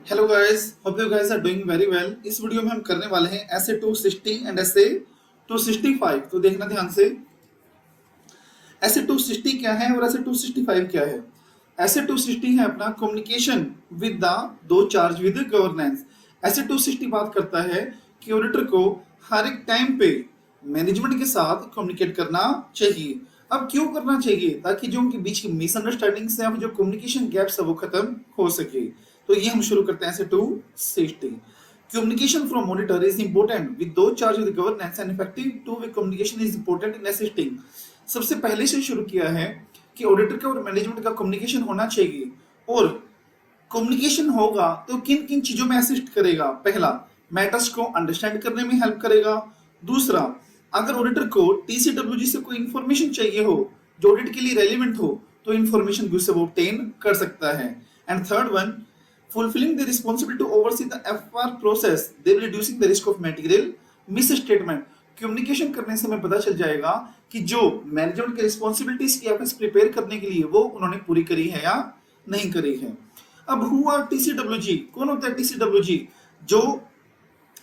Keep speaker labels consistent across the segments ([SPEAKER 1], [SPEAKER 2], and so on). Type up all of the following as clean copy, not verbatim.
[SPEAKER 1] Hello guys, hope you guys are doing very well. इस video में हम करने वाले हैं ऐसे 260 एंड ऐसे 265। तो देखना ध्यान से, ऐसे 260 क्या है और ऐसे 265 क्या है। ऐसे 260 है अपना communication with the those charge with governance. ऐसे 260 बात करता है कि ऑडिटर को हर एक टाइम पे मैनेजमेंट के साथ कम्युनिकेट करना चाहिए। अब क्यों करना चाहिए? ताकि जो उनके बीच की मिसअंडरस्टैंडिंग्स है, जो कम्युनिकेशन गैप्स है, वो खत्म हो सके। तो ये हम शुरू करते हैं ऐसे 260। Communication from auditor is important with those charged with governance and effective two-way communication is important in assisting। सबसे पहले से शुरू किया है कि ऑडिटर का और मैनेजमेंट का कम्युनिकेशन होना चाहिए। और कम्युनिकेशन होगा तो किन किन चीजों में असिस्ट करेगा? पहला, मैटर्स को अंडरस्टैंड करने में हेल्प करेगा। दूसरा, अगर ऑडिटर को टीसीडब्ल्यूजी से कोई इंफॉर्मेशन चाहिए हो जो ऑडिट के लिए रेलिवेंट हो, तो इंफॉर्मेशन भी उससे वो ऑब्टेन कर सकता है। And third one, fulfilling the responsibility to oversee the FR process, they will reducing the risk of material misstatement। Communication करने से हमें पता चल जाएगा कि जो मैनेजमेंट की रिस्पॉन्सिबिलिटीज की एफएस प्रिपेयर करने के लिए वो उन्होंने पूरी करी है या नहीं करी है। अब हु आर टीसीडब्ल्यूजी? कौन होता है टीसीडब्ल्यूजी? जो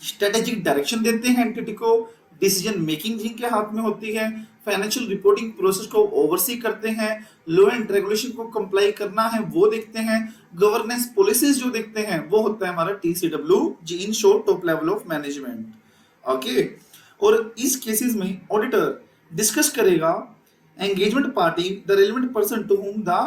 [SPEAKER 1] स्ट्रेटेजिक डायरेक्शन देते हैं एंटिटी को, डिसीजन मेकिंग जिनके हाथ में होती है, फाइनेंशियल रिपोर्टिंग प्रोसेस को ओवरसी करते हैं, लॉ एंड रेगुलेशन को कंप्लाई करना है वो देखते हैं, गवर्नेंस पॉलिसीज जो देखते हैं वो होता है हमारा TCW G, in short top level of management. Okay. और इस केसेस में ऑडिटर डिस्कस करेगा engagement party the relevant person to whom the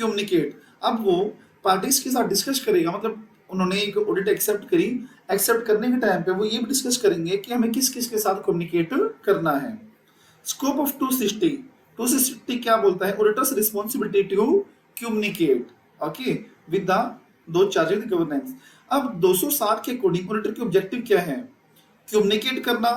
[SPEAKER 1] communicate. अब वो पार्टीज के साथ डिस्कस करेगा, मतलब उन्होंने एक ऑडिट एक्सेप्ट करी, एक्सेप्ट करने के टाइम पे वो ये भी डिस्कस करेंगे कि हमें किस किस के साथ कम्युनिकेट करना है। स्कोप ऑफ 260, 260 क्या बोलता है? Auditor's responsibility to communicate okay with the those charge with governance. अब 260 के अकॉर्डिंग ऑडिटर के ऑब्जेक्टिव क्या है? कम्युनिकेट करना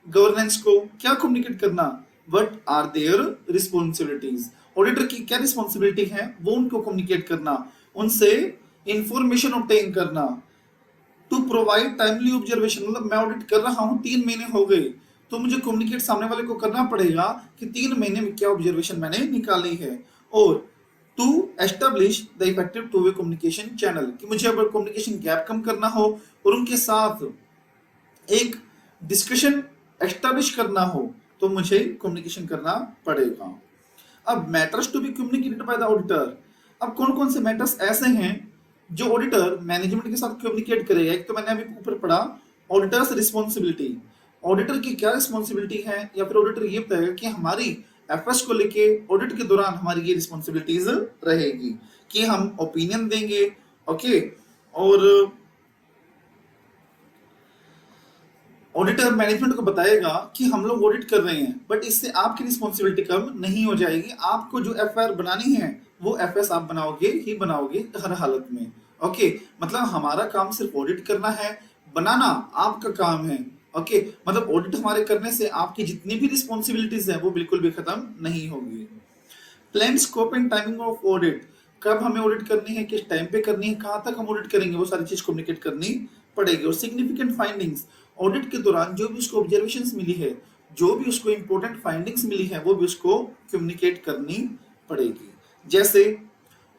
[SPEAKER 1] गवर्नेंस को। क्या कम्युनिकेट करना? What are their responsibilities? Auditor की क्या रिस्पॉन्सिबिलिटी है? वो उनको कम्युनिकेट करना, उनसे इंफॉर्मेशन ऑब्टेन करना। टू प्रोवाइड टाइमली ऑब्जर्वेशन, मतलब मैं ऑडिट कर रहा हूं, 3 महीने हो गए, तो मुझे कम्युनिकेट सामने वाले को करना पड़ेगा कि 3 महीने में क्या ऑब्जर्वेशन मैंने निकाली है। और to establish the effective two way communication channel, कि मुझे अगर कम्युनिकेशन गैप कम करना हो और उनके साथ एक डिस्कशन एस्टेब्लिश करना हो तो मुझे कम्युनिकेशन करना पड़ेगा। अब matters to be communicated by the auditor. अब कौन कौन से मैटर्स ऐसे हैं जो ऑडिटर मैनेजमेंट के साथ कम्युनिकेट करेगा? एक तो मैंने अभी ऊपर पढ़ा ऑडिटर्स रिस्पॉन्सिबिलिटी। ऑडिटर की क्या रिस्पॉन्सिबिलिटी है, या फिर ऑडिटर ये बताएगा कि हमारी एफएस को लेके ऑडिट के दौरान हमारी ये रिस्पॉन्सिबिलिटीज रहेगी कि हम ओपिनियन देंगे। ओके। और ऑडिटर मैनेजमेंट को बताएगा कि हम लोग ऑडिट कर रहे हैं, बट इससे आपकी रिस्पॉन्सिबिलिटी कम नहीं हो जाएगी। आपको जो एफआईआर बनानी है वो एफएस आप बनाओगे ही बनाओगे हर हालत में। ओके, मतलब हमारा काम सिर्फ ऑडिट करना है, बनाना आपका काम है। ओके, मतलब ऑडिट हमारे करने से आपकी जितनी भी रिस्पॉन्सिबिलिटीज है वो बिल्कुल भी खत्म नहीं होगी। Plan scope and timing of audit, कब हमें ऑडिट करनी है, किस टाइम पे करनी है, कहां तक हम ऑडिट करेंगे, वो सारी चीज कम्युनिकेट करनी पड़ेगी। और सिग्निफिकेंट फाइंडिंग्स, ऑडिट के दौरान जो भी उसको ऑब्जर्वेशंस मिली है, जो भी उसको इंपॉर्टेंट फाइंडिंग्स मिली है, वो भी उसको कम्युनिकेट करनी पड़ेगी। जैसे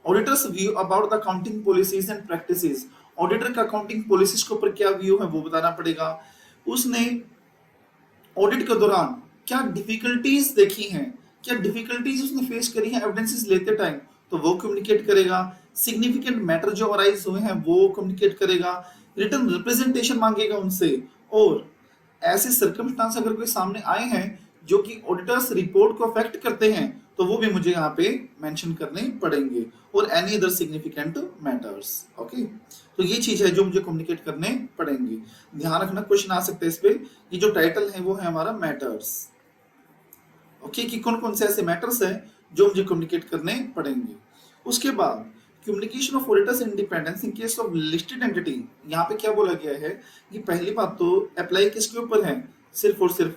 [SPEAKER 1] auditors view about the accounting policies and practices, auditor का अकाउंटिंग पॉलिसीज के ऊपर क्या व्यू है वो बताना पड़ेगा। उसने ऑडिट के दौरान क्या डिफिकल्टीज देखी हैं, क्या डिफिकल्टीज उसने फेस करी है एविडेंसेस लेते टाइम, तो वो कम्युनिकेट करेगा। सिग्निफिकेंट मैटर जो अराइज हुए हैं वो कम्युनिकेट करेगा। रिटर्न रिप्रेजेंटेशन मांगेगा उनसे। और ऐसे सर्कमस्टांस अगर कोई सामने आए हैं जो कि ऑडिटर्स रिपोर्ट को अफेक्ट करते हैं, तो वो भी मुझे यहाँ पे मेंशन करने पड़ेंगे। और any other significant matters. Okay, तो ये चीज है जो मुझे कम्युनिकेट करने पड़ेंगे। ध्यान रखना, क्वेश्चन आ सकते हैं इस पे। ये जो टाइटल है वो है हमारा मैटर्स। ओके, कि कौन कौन से ऐसे मैटर्स हैं जो मुझे कम्युनिकेट करने पड़ेंगे। उसके बाद communication of auditors independence in case of listed entity. यहाँ पे क्या बोला गया है कि पहली बात तो अप्लाई किसके ऊपर है? सिर्फ और सिर्फ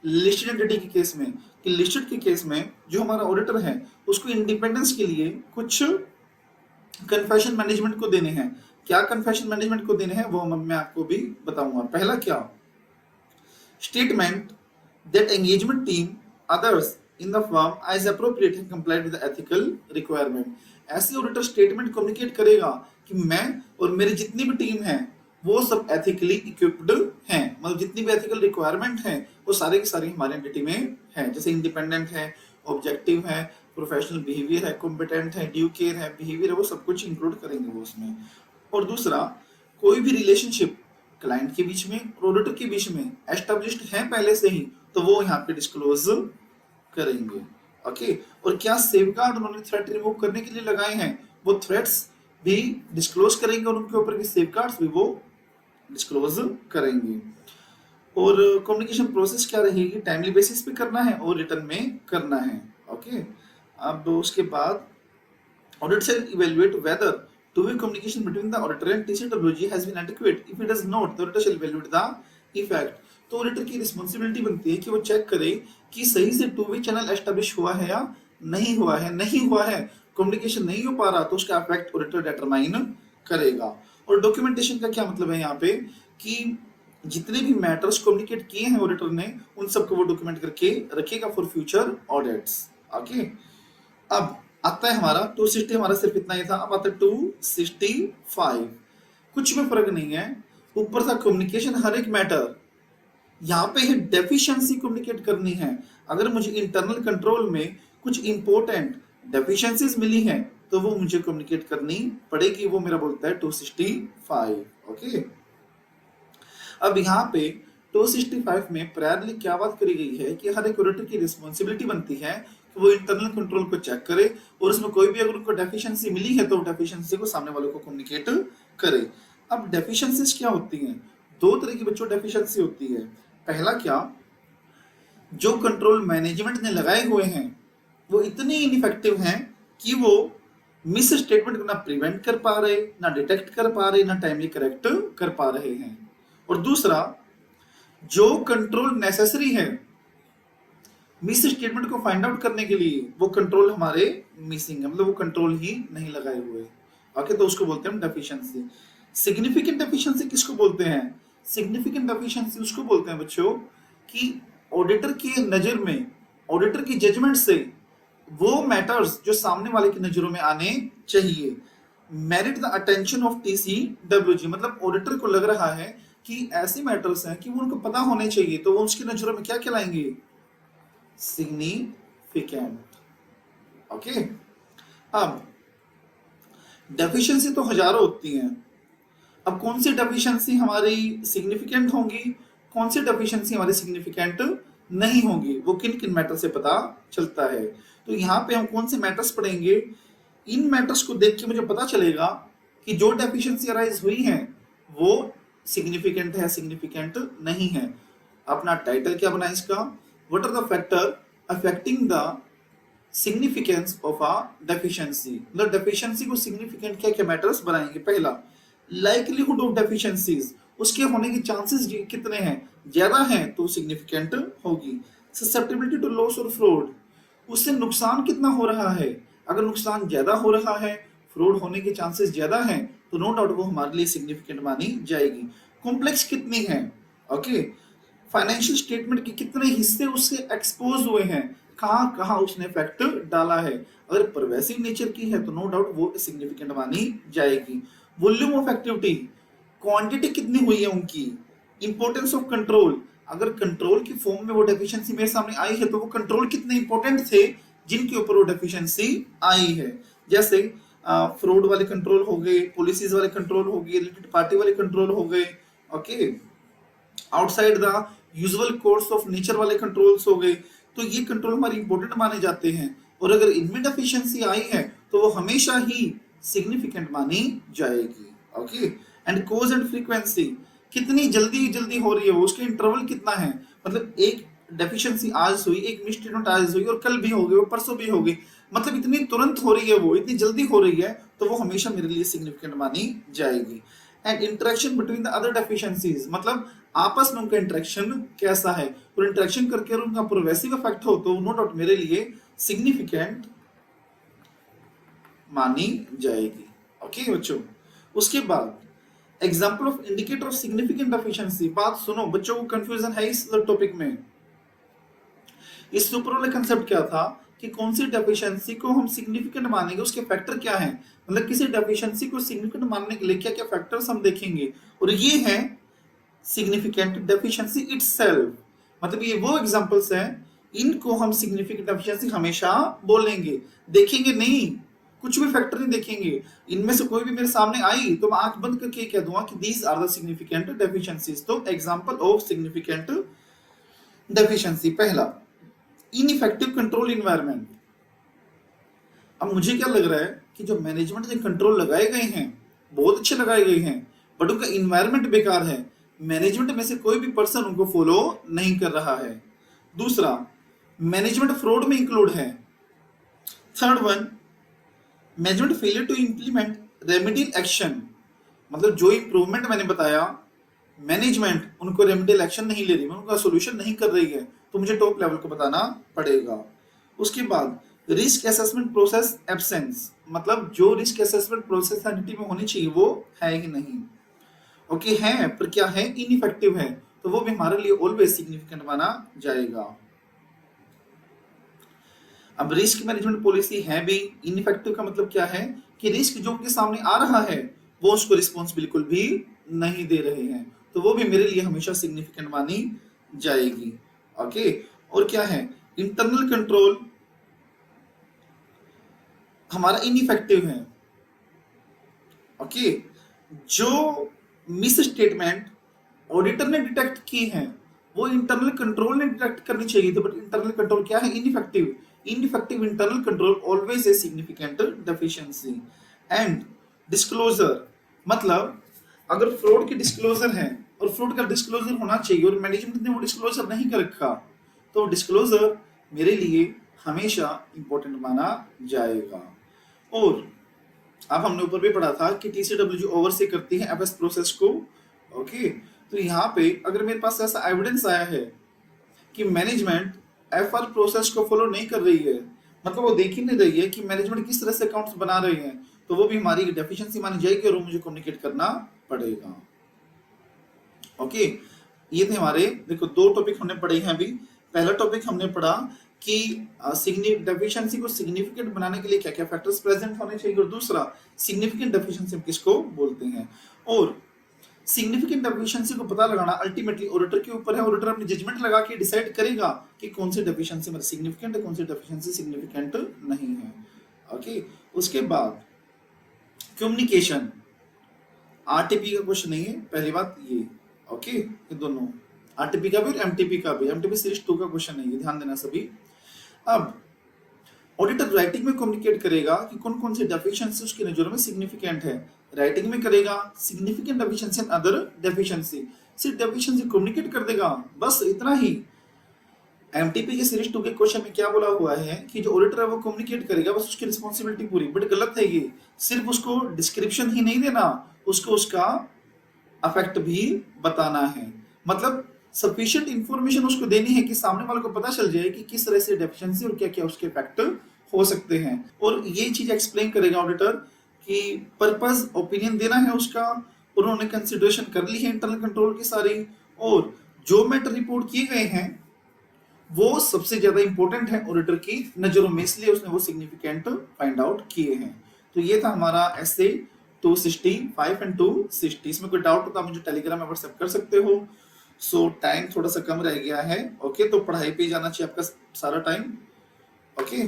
[SPEAKER 1] लिस्टेड एंटिटी के केस में। कि लिस्टेड के केस में जो हमारा ऑडिटर है उसको इंडिपेंडेंस के लिए कुछ कन्फेशन मैनेजमेंट को देने हैं। क्या कन्फेशन मैनेजमेंट को देने हैं वो मैं आपको भी बताऊंगा। पहला क्या? Statement that engagement team others in the firm age appropriate and complied with the ethical requirement. ऐसे ऑडिटर स्टेटमेंट कम्युनिकेट करेगा कि कि मैं और मेरी जितनी भी टीम है वो सब एथिकली इक्विप्ड हैं, मतलब जितनी भी एथिकल रिक्वायरमेंट है वो सारे की सारी हमारे एंटिटी में है। जैसे इंडिपेंडेंट है, ऑब्जेक्टिव है, प्रोफेशनल बिहेवियर है, कॉम्पिटेंट है, ड्यू केयर है, बिहेवियर है, वो सब कुछ इंक्लूड करेंगे वो उसमें। और दूसरा, कोई भी रिलेशनशिप क्लाइंट के बीच में और ऑडिटर के बीच में एस्टेब्लिश्ड है पहले से ही, तो वो यहाँ पे डिस्क्लोज करेंगे। ओके, और क्या सेफगार्ड उन्होंने थ्रेट रिमूव करने के लिए लगाए हैं, वो थ्रेट्स भी डिस्क्लोज करेंगे और उनके ऊपर के सेफगार्ड्स भी वो डिस्क्लोज करेंगे। और कम्युनिकेशन प्रोसेस क्या रहेगी, टाइमली बेसिस पे करना है और रिटर्न में करना है। ओके, अब उसके बाद ऑडिट से evaluate whether two-way communication between the auditor and TCWG has been adequate. If it does not, the auditor shall evaluate the effect. तो ऑडिटर की रिस्पॉन्सिबिलिटी बनती है कि वो चेक करे कि सही से टू वे चैनल एस्टेब्लिश हुआ है या नहीं हुआ है। नहीं हुआ है, कम्युनिकेशन नहीं हो पा रहा, तो उसका इफेक्ट ऑडिटर डिटरमाइन करेगा। और डॉक्यूमेंटेशन का क्या मतलब है यहाँ पे कि जितने भी मैटर्स कम्युनिकेट किए हैं ऑडिटर ने, उन सबको वो डॉक्यूमेंट करके रखेगा फॉर फ्यूचर ऑडिट्स। ओके, अब आता है हमारा 260, हमारा सिर्फ इतना ही था। अब आता है 265, कुछ में फर्क नहीं है। ऊपर था कम्युनिकेशन हर एक मैटर, यहाँ पे है डेफिशिएंसी कम्युनिकेट करनी है। अगर मुझे इंटरनल कंट्रोल में कुछ इंपॉर्टेंट डेफिशिएंसीज मिली हैं तो वो मुझे कम्युनिकेट करनी पड़ेगी, वो मेरा बोलता है 265। ओके, अब यहाँ पे 265 में प्रायरली क्या बात करी गई है कि हर एक ऑडिटर की रिस्पॉन्सिबिलिटी बनती है कि वो इंटरनल कंट्रोल को चेक करे और उसमें कोई भी अगर उनको डेफिशिएंसी मिली है तो डेफिशिएंसी को सामने वालों को कम्युनिकेट करे। अब डेफिशिएंसीज क्या होती हैं, दो तरह की बच्चों डेफिशिएंसी होती है। पहला क्या, जो कंट्रोल मैनेजमेंट ने लगाए हुए हैं वो इतने इनइफेक्टिव हैं कि वो मिस स्टेटमेंट को ना प्रिवेंट कर पा रहे, ना डिटेक्ट कर पा रहे, ना टाइमली करेक्ट कर पा रहे हैं। और दूसरा, जो कंट्रोल नेसेसरी है मिस स्टेटमेंट को फाइंड आउट करने के लिए, वो कंट्रोल हमारे मिसिंग है, मतलब वो कंट्रोल ही नहीं लगाए हुए। ओके, तो उसको बोलते हैं डेफिशिएंसी। सिग्निफिकेंट डेफिशिएंसी किसको बोलते हैं, सिग्निफिकेंट डेफिशिएंसी उसको बोलते हैं बच्चों कि ऑडिटर की नजर में, ऑडिटर की जजमेंट से वो मैटर्स जो सामने वाले की नजरों में आने चाहिए, merit the attention of TCWG, मतलब ऑडिटर को लग रहा है कि ऐसे मैटर्स हैं कि वो उनको पता होने चाहिए, तो वो उसकी नजरों में क्या कहलाएंगे, सिग्निफिकेंट। ओके, अब डेफिशिएंसी तो हजारों होती हैं। अब कौन सी डेफिशिएंसी हमारी सिग्निफिकेंट होंगी, कौन सी डेफिशिएंसी हमारी सिग्निफिकेंट नहीं होंगी, वो किन किन मैटर से पता चलता है। तो यहाँ पे हम कौन से मैटर्स पढ़ेंगे, इन मैटर्स को देख के मुझे पता चलेगा कि जो डेफिशिएंसी अराइज हुई है वो सिग्निफिकेंट है, सिग्निफिकेंट नहीं है। अपना टाइटल क्या बना इसका, what are the factor affecting the significance of a deficiency, मतलब डेफिशिएंसी को सिग्निफिकेंट क्या क्या मैटर्स बनाएंगे। पहला, लाइकलीहुड ऑफ डेफिशिएंसीज, उसके होने के चांसेस कितने हैं, ज्यादा हैं तो सिग्निफिकेंट होगी। ससेप्टिबिलिटी टू लॉस और फ्रॉड, उससे नुकसान कितना हो रहा है, अगर नुकसान ज्यादा हो रहा है, फ्रॉड होने के चांसेस ज्यादा हैं, तो नो डाउट वो हमारे लिए सिग्निफिकेंट मानी जाएगी। कॉम्प्लेक्स कितनी है, ओके, फाइनेंशियल स्टेटमेंट के कितने हिस्से उससे एक्सपोज हुए हैं, कहां कहां उसने इफेक्ट डाला है, अगर परवेसिव नेचर की है तो नो डाउट वो सिग्निफिकेंट मानी जाएगी। वॉल्यूम ऑफ एक्टिविटी, क्वांटिटी कितनी हुई है उनकी। इंपॉर्टेंस ऑफ कंट्रोल, अगर कंट्रोल की फॉर्म में वो डेफिशिएंसी मेरे सामने आई है तो वो कंट्रोल कितने इंपॉर्टेंट थे जिनके ऊपर वो डेफिशिएंसी आई है। जैसे फ्रॉड वाले कंट्रोल हो गए, पॉलिसीज वाले कंट्रोल हो गए, रिलेटेड पार्टी वाले कंट्रोल हो गए। Okay, outside the usual course of nature वाले कंट्रोल्स हो गए। तो ये कंट्रोल हमारे इंपॉर्टेंट माने जाते हैं, और अगर इनमें डेफिशिएंसी आई है तो वो हमेशा ही सिग्निफिकेंट मानी जाएगी। Okay, and cause and frequency, कितनी जल्दी जल्दी हो रही है वो, उसके इंटरवल कितना है, मतलब एक डेफिशिएंसी आज हुई, एक मिसस्टेटमेंट आज हुई और कल भी हो गई और परसों भी हो गई, मतलब इतनी तुरंत हो रही है वो, इतनी जल्दी हो रही है, तो वो हमेशा मेरे लिए सिग्निफिकेंट मानी जाएगी। And interaction between the other deficiencies, मतलब आपस में उनका इंटरेक्शन कैसा है, और इंटरेक्शन करके अगर उनका परवेसिव इफेक्ट हो तो नो डाउट मेरे लिए सिग्निफिकेंट मानी जाएगी। ओके बच्चों, उसके बाद example of indicator of significant deficiency. बात सुनो बच्चों को, कंफ्यूजन है इस टॉपिक में। इस सुपर वाले कंसेप्ट क्या था कि कौन सी डेफिशिएंसी को हम सिग्निफिकेंट मानेंगे, उसके फैक्टर क्या हैं, मतलब किसी डेफिशिएंसी को सिग्निफिकेंट मानने के लिए क्या क्या फैक्टर्स हम देखेंगे, और ये है सिग्निफिकेंट डेफिशिएंसी इटसेल्फ। मतलब ये वो एग्जांपल्स हैं, इनको हम सिग्निफिकेंट डेफिशिएंसी हमेशा बोलेंगे, देखेंगे नहीं, कुछ भी फैक्टर नहीं देखेंगे, इनमें से कोई भी मेरे सामने आई तो मैं आंख बंद करके कह दूंगा कि these are the significant deficiencies. तो एग्जांपल ऑफ सिग्निफिकेंट डेफिशिएंसी, पहला इनइफेक्टिव कंट्रोल इन्वायरमेंट। अब मुझे क्या लग रहा है कि जो मैनेजमेंट के कंट्रोल लगाए गए हैं बहुत अच्छे लगाए गए हैं, बट उनका इन्वायरमेंट बेकार है, मैनेजमेंट में से कोई भी पर्सन उनको फॉलो नहीं कर रहा है। दूसरा, मैनेजमेंट फ्रॉड में इंक्लूड है। Third one, management failure to implement remedial action, मतलब जो इंप्रूवमेंट मैंने बताया मैनेजमेंट उनको रेमेडियल एक्शन नहीं ले रही, उनका सोल्यूशन नहीं कर रही है, तो मुझे टॉप लेवल को बताना पड़ेगा। उसके बाद रिस्क असेसमेंट प्रोसेस एब्सेंस, मतलब जो रिस्क असेसमेंट प्रोसेस एंटिटी में होनी चाहिए वो है ही नहीं। ओके है, पर क्या है, इनइफेक्टिव है, तो वो भी हमारे लिए ऑलवेज सिग्निफिकेंट माना जाएगा। अब रिस्क मैनेजमेंट पॉलिसी है भी इनइफेक्टिव का मतलब क्या है कि रिस्क जो उनके सामने आ रहा है वो उसको रिस्पॉन्स बिल्कुल भी नहीं दे रहे हैं, तो वो भी मेरे लिए हमेशा सिग्निफिकेंट मानी जाएगी। ओके, और क्या है, इंटरनल कंट्रोल हमारा इनइफेक्टिव है। ओके, जो मिस स्टेटमेंट ऑडिटर ने डिटेक्ट की है वो इंटरनल कंट्रोल ने डिटेक्ट करनी चाहिए थी, बट इंटरनल कंट्रोल क्या है, ineffective. Ineffective internal control always a significant deficiency. And disclosure, मतलब अगर फ्रॉड की डिस्क्लोजर है और फ्रॉड का डिस्क्लोजर होना चाहिए और मैनेजमेंट ने वो डिस्क्लोजर नहीं कर रखा, तो डिस्क्लोजर मेरे लिए हमेशा इंपॉर्टेंट माना जाएगा। और अब हमने ऊपर भी पढ़ा था कि टीसीडब्ल्यूजी ओवरसी करती है एफएस प्रोसेस को। ओके, तो यहाँ पे अगर मेरे पास ऐसा एविडेंस आया है कि मैनेजमेंट एफआर प्रोसेस को फॉलो नहीं कर रही है, मतलब वो देख ही नहीं रही है कि मैनेजमेंट किस तरह से अकाउंट्स बना रहे हैं, तो वो भी हमारी डेफिशिएंसी मानी जाएगी और वो मुझे कम्युनिकेट करना पड़ेगा। ओके, ये थे हमारे, देखो दो टॉपिक हमने पढ़े हैं अभी। पहला टॉपिक हमने पढ़ा कि डेफिशिएंसी को सिग्निफिकेंट बनाने के लिए क्या क्या फैक्टर्स प्रेजेंट होने चाहिए, और दूसरा सिग्निफिकेंट डेफिशिएंसी किसको बोलते हैं। और सिग्निफिकेंट डेफिशिएंसी को पता लगाना अल्टीमेटली ऑडिटर के ऊपर है, ऑडिटर अपनी जजमेंट लगा के डिसाइड करेगा कि कौन सी डेफिशिएंसी मतलब सिग्निफिकेंट है, कौन सी डेफिशिएंसी सिग्निफिकेंट नहीं है। ओके, उसके बाद कम्युनिकेशन, आरटीपी का क्वेश्चन नहीं है, पहली बात ये। ओके, ये दोनों आरटीपी का भी और एमटीपी का भी, एमटीपी सीरीज 2 का क्वेश्चन नहीं है, ध्यान देना सभी। अब ऑडिटर राइटिंग में कम्युनिकेट करेगा कि कौन कौन से डेफिशिएंसी उसकी नजरों में सिग्निफिकेंट है, राइटिंग में करेगा significant deficiency and other deficiency, सिर्फ डेफिशिएंसी कम्युनिकेट कर देगा, बस इतना ही। एमटीपी के सीरीज 2 के क्वेश्चन में क्या बोला हुआ है कि जो ऑडिटर है वो कम्युनिकेट करेगा, बस उसकी रिस्पॉन्सिबिलिटी पूरी, बट गलत है ये, सिर्फ उसको डिस्क्रिप्शन ही नहीं देना, उसको उसका अफेक्ट भी बताना है, मतलब सफिशिएंट इंफॉर्मेशन उसको देनी है कि सामने वाले को पता चल जाए कि किस तरह से डेफिशिएंसी और क्या क्या उसके इफेक्ट हो सकते हैं। और ये चीज एक्सप्लेन करेगा ऑडिटर कि पर्पस ओपिनियन देना है उसका, उन्होंने कंसिडरेशन कर ली है इंटरनल कंट्रोल की सारी, और जो मैटर रिपोर्ट किए गए हैं वो सबसे ज्यादा इंपॉर्टेंट है ऑडिटर की नजरों में, इसलिए उसने वो सिग्निफिकेंट फाइंड आउट किए हैं। तो ये था हमारा ऐसे 265 एंड 260। इसमें कोई डाउट होता मुझे टेलीग्राम में व्हाट्सएप कर सकते हो। सो टाइम थोड़ा सा कम रह गया है। ओके, तो पढ़ाई पे जाना चाहिए आपका सारा time. Okay,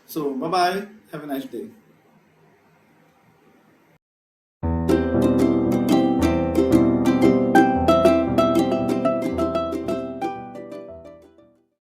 [SPEAKER 1] so bye bye, have a nice day.